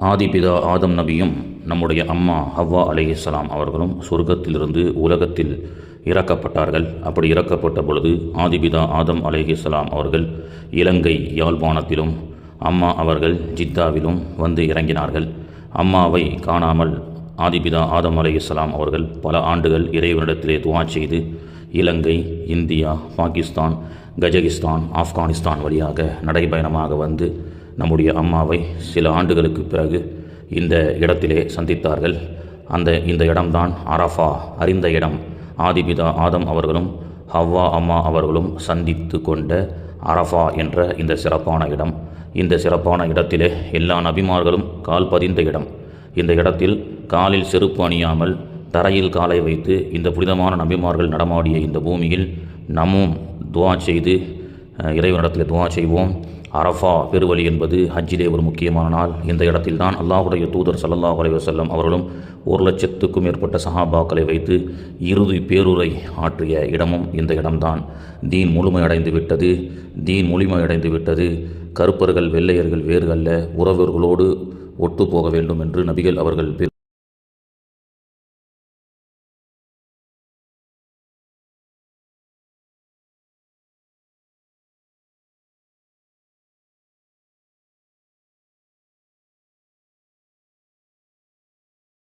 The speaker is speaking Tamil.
ஆதிபிதா ஆதம் நபியும் நம்முடைய அம்மா ஹவ்வா அலைஹிஸ்ஸலாம் அவர்களும் சொர்க்கத்திலிருந்து உலகத்தில் இறக்கப்பட்டார்கள். அப்படி இறக்கப்பட்ட பொழுது ஆதிபிதா ஆதம் அலைஹிஸ்ஸலாம் அவர்கள் இலங்கை யாழ்ப்பாணத்திலும் அம்மா அவர்கள் ஜித்தாவிலும் வந்து இறங்கினார்கள். அம்மாவை காணாமல் ஆதிபிதா ஆதம் அலைஹிஸ்ஸலாம் அவர்கள் பல ஆண்டுகள் இறைவனிடத்திலே துஆ செய்து இலங்கை, இந்தியா, பாகிஸ்தான், கஜகிஸ்தான், ஆப்கானிஸ்தான் வழியாக நடைபயணமாக வந்து நம்முடைய அம்மாவை சில ஆண்டுகளுக்கு பிறகு இந்த இடத்திலே சந்தித்தார்கள். இந்த இடம்தான் அரஃபா, அறிந்த இடம். ஆதிபிதா ஆதம் அவர்களும் ஹவ்வா அம்மா அவர்களும் சந்தித்து கொண்ட அரஃபா என்ற இந்த சிறப்பான இடம். இந்த சிறப்பான இடத்திலே எல்லா நபிமார்களும் கால் பதிந்த இடம். இந்த இடத்தில் காலில் செருப்பு அணியாமல் தரையில் காலை வைத்து இந்த புனிதமான நபிமார்கள் நடமாடிய இந்த பூமியில் நம்மும் துஆ செய்து இறைவனிடத்தில் துஆ செய்வோம். அரஃபா பெருவழி என்பது ஹஜ்ஜிலே ஒரு முக்கியமான நாள். இந்த இடத்தில்தான் அல்லாஹுடைய தூதர் ஸல்லல்லாஹு அலைஹி வஸல்லம் அவர்களும் 1,00,000க்கும் மேற்பட்ட சஹாபாக்களை வைத்து இறுதி பேருரை ஆற்றிய இடமும் இந்த இடம்தான். தீன் முழுமையடைந்து விட்டது. கருப்பர்கள் வெள்ளையர்கள் வேறு அல்ல, உறவர்களோடு ஒட்டு போக வேண்டும் என்று நபிகள் அவர்கள்